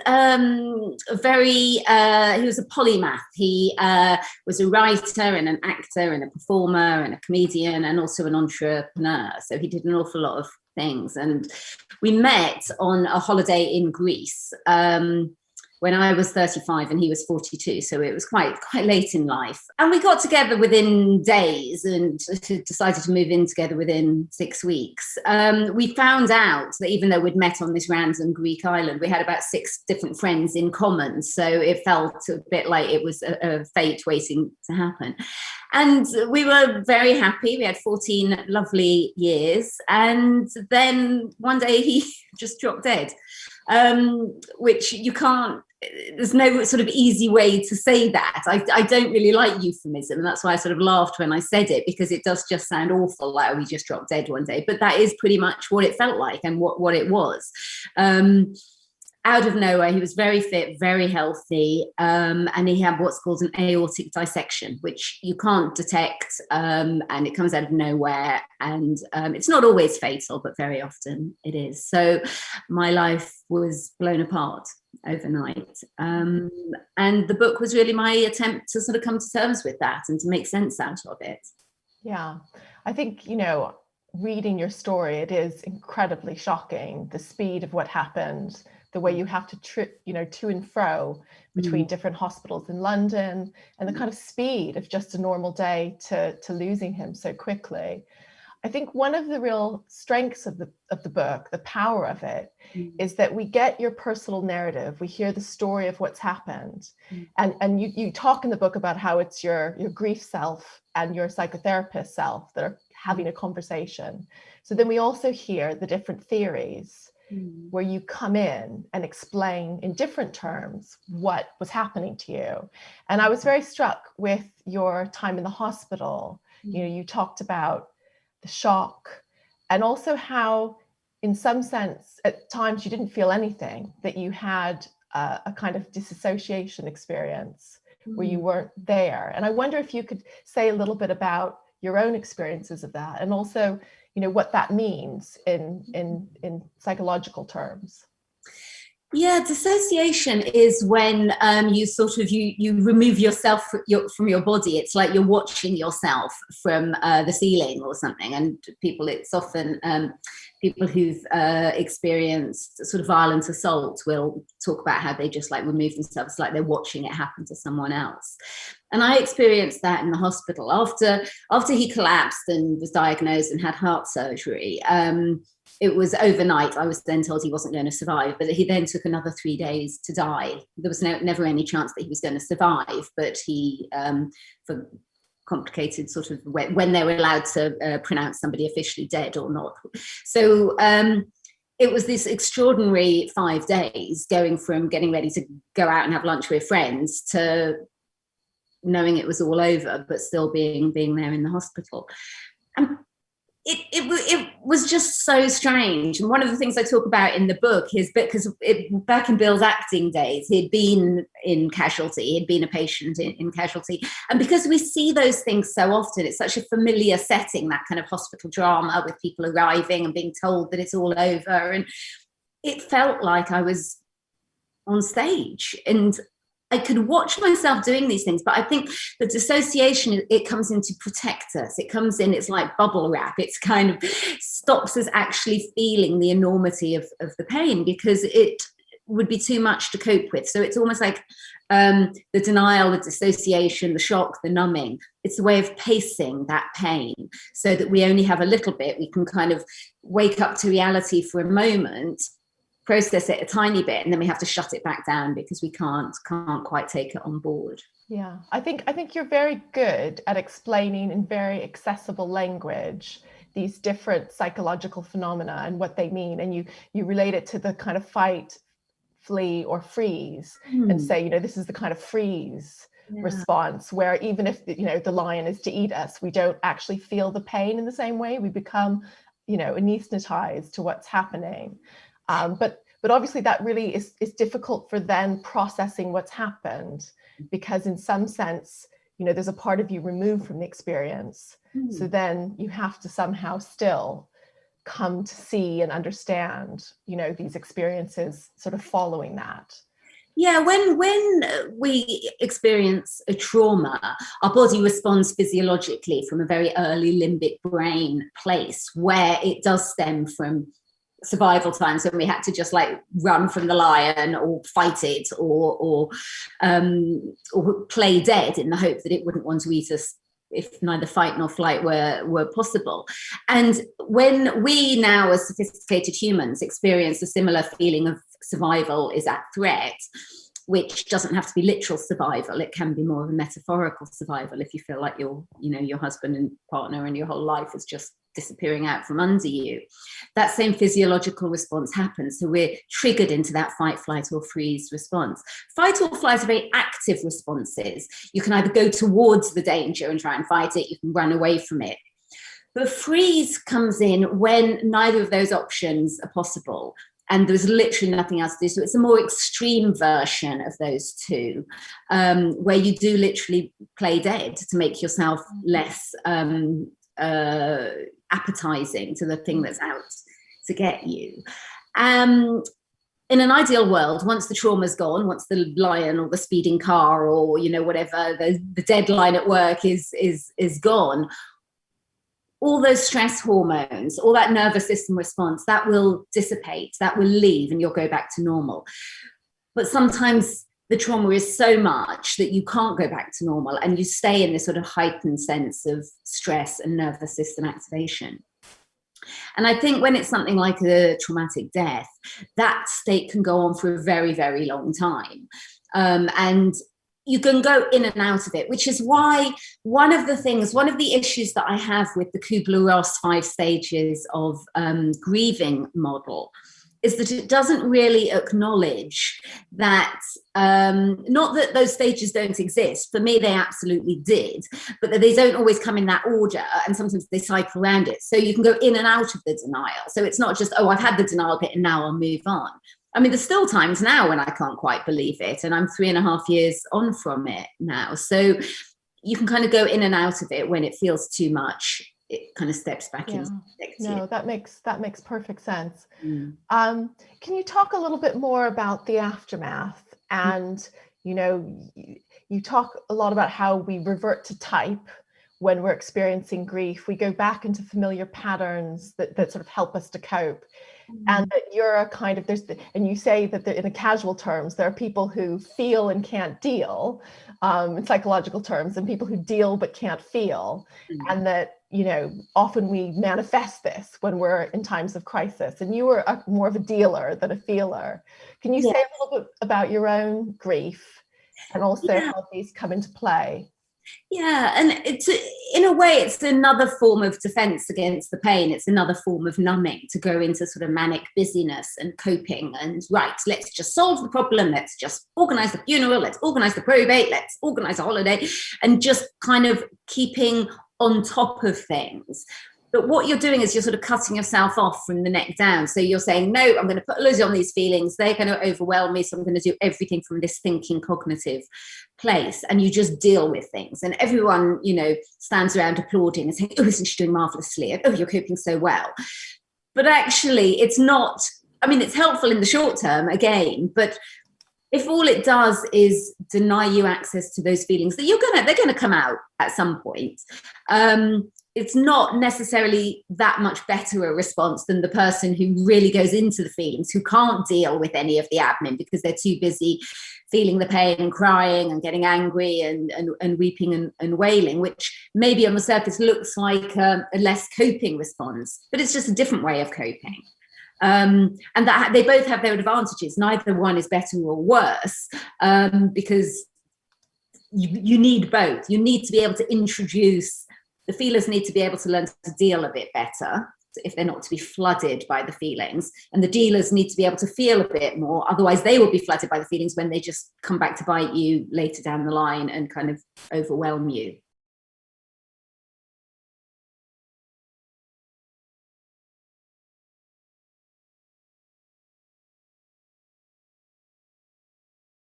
was he was a polymath. He was a writer and an actor and a performer and a comedian and also an entrepreneur. So he did an awful lot of things. And we met on a holiday in Greece when I was 35 and he was 42. So it was quite late in life. And we got together within days and decided to move in together within 6 weeks. We found out that even though we'd met on this random Greek island, we had about 6 different friends in common. So it felt a bit like it was a fate waiting to happen. And we were very happy. We had 14 lovely years. And then one day he just dropped dead, which you can't, there's no sort of easy way to say that. I don't really like euphemism. And that's why I sort of laughed when I said it, because it does just sound awful, like we just dropped dead one day. But that is pretty much what it felt like and what it was. Out of nowhere, he was very fit, very healthy, and he had what's called an aortic dissection, which you can't detect, and it comes out of nowhere. And it's not always fatal, but very often it is. So my life was blown apart overnight. And the book was really my attempt to sort of come to terms with that and to make sense out of it. Yeah, I think, reading your story, it is incredibly shocking, the speed of what happened, the way you have to trip, to and fro between different hospitals in London, and the kind of speed of just a normal day to losing him so quickly. I think one of the real strengths of the book, the power of it, is that we get your personal narrative. We hear the story of what's happened. And you talk in the book about how it's your grief self and your psychotherapist self that are having a conversation. So then we also hear the different theories where you come in and explain in different terms what was happening to you. And I was very struck with your time in the hospital. You talked about the shock, and also how, in some sense, at times you didn't feel anything, that you had a kind of disassociation experience where you weren't there. And I wonder if you could say a little bit about your own experiences of that, and also, what that means in psychological terms. Yeah, dissociation is when you sort of you remove yourself from your body. It's like you're watching yourself from the ceiling or something. And it's often people who've experienced sort of violent assault will talk about how they just like remove themselves, like they're watching it happen to someone else. And I experienced that in the hospital after he collapsed and was diagnosed and had heart surgery. It was overnight. I was then told he wasn't going to survive, but he then took another 3 days to die. There was never any chance that he was going to survive, but he, for complicated sort of when they were allowed to pronounce somebody officially dead or not. So it was this extraordinary 5 days, going from getting ready to go out and have lunch with friends to knowing it was all over, but still being there in the hospital. And it was just so strange. And one of the things I talk about in the book is because back in Bill's acting days, he'd been in Casualty, he'd been a patient in Casualty. And because we see those things so often, it's such a familiar setting, that kind of hospital drama with people arriving and being told that it's all over. And it felt like I was on stage and I could watch myself doing these things, but I think the dissociation, it comes in to protect us. It comes in, it's like bubble wrap. It's kind of stops us actually feeling the enormity of the pain, because it would be too much to cope with. So it's almost like the denial, the dissociation, the shock, the numbing. It's a way of pacing that pain so that we only have a little bit. We can kind of wake up to reality for a moment, process it a tiny bit, and then we have to shut it back down because we can't quite take it on board. Yeah, I think you're very good at explaining in very accessible language these different psychological phenomena and what they mean, and you relate it to the kind of fight, flee, or freeze, and say, this is the kind of freeze response, where even if the lion is to eat us, we don't actually feel the pain in the same way. We become anesthetized to what's happening. But obviously that really is difficult for then processing what's happened, because in some sense, there's a part of you removed from the experience. So then you have to somehow still come to see and understand, you know, these experiences sort of following that? Yeah, when we experience a trauma, our body responds physiologically from a very early limbic brain place, where it does stem from survival times when we had to just like run from the lion or fight it or play dead in the hope that it wouldn't want to eat us if neither fight nor flight were possible. And when we now, as sophisticated humans, experience a similar feeling of survival is at threat, which doesn't have to be literal survival, it can be more of a metaphorical survival if you feel like your husband and partner and your whole life is just disappearing out from under you. That same physiological response happens. So we're triggered into that fight, flight, or freeze response. Fight or flight are very active responses. You can either go towards the danger and try and fight it, you can run away from it. But freeze comes in when neither of those options are possible and there's literally nothing else to do. So it's a more extreme version of those two, where you do literally play dead to make yourself less appetizing to the thing that's out to get you. In an ideal world, once the trauma's gone, once the lion or the speeding car or whatever the deadline at work is gone, all those stress hormones, all that nervous system response, that will dissipate, that will leave, and you'll go back to normal. But sometimes the trauma is so much that you can't go back to normal and you stay in this sort of heightened sense of stress and nervous system activation. And I think when it's something like a traumatic death, that state can go on for a very, very long time. And you can go in and out of it, which is why one of the issues that I have with the Kubler-Ross 5 stages of grieving model is that it doesn't really acknowledge that, not that those stages don't exist. For me, they absolutely did, but that they don't always come in that order, and sometimes they cycle around it. So you can go in and out of the denial. So it's not just, oh, I've had the denial bit and now I'll move on. I mean, there's still times now when I can't quite believe it, and I'm 3.5 years on from it now. So you can kind of go in and out of it. When it feels too much, it kind of steps back into No, that makes perfect sense. Can you talk a little bit more about the aftermath? And you talk a lot about how we revert to type when we're experiencing grief. We go back into familiar patterns that sort of help us to cope. And that you're a kind of, and you say that in the casual terms, there are people who feel and can't deal, in psychological terms, and people who deal but can't feel. And that, often we manifest this when we're in times of crisis. And you were more of a dealer than a feeler. Can you say a little bit about your own grief and also how these come into play? Yeah, and in a way, it's another form of defense against the pain. It's another form of numbing, to go into sort of manic busyness and coping and, right, let's just solve the problem. Let's just organize the funeral. Let's organize the probate. Let's organize a holiday, and just kind of keeping on top of things. But what you're doing is you're sort of cutting yourself off from the neck down. So you're saying, no, I'm going to put loads on these feelings. They're going to overwhelm me. So I'm going to do everything from this thinking, cognitive place. And you just deal with things. And everyone, stands around applauding and saying, oh, isn't she doing marvelously? Oh, you're coping so well. But actually, it's not, it's helpful in the short term, again, but if all it does is deny you access to those feelings that they're going to come out at some point, it's not necessarily that much better a response than the person who really goes into the feelings, who can't deal with any of the admin because they're too busy feeling the pain and crying and getting angry and weeping and wailing, which maybe on the surface looks like a less coping response, but it's just a different way of coping. And that they both have their advantages. Neither one is better or worse, because you need both. You need to be able to introduce, the feelers need to be able to learn to deal a bit better if they're not to be flooded by the feelings. And the dealers need to be able to feel a bit more. Otherwise, they will be flooded by the feelings when they just come back to bite you later down the line and kind of overwhelm you.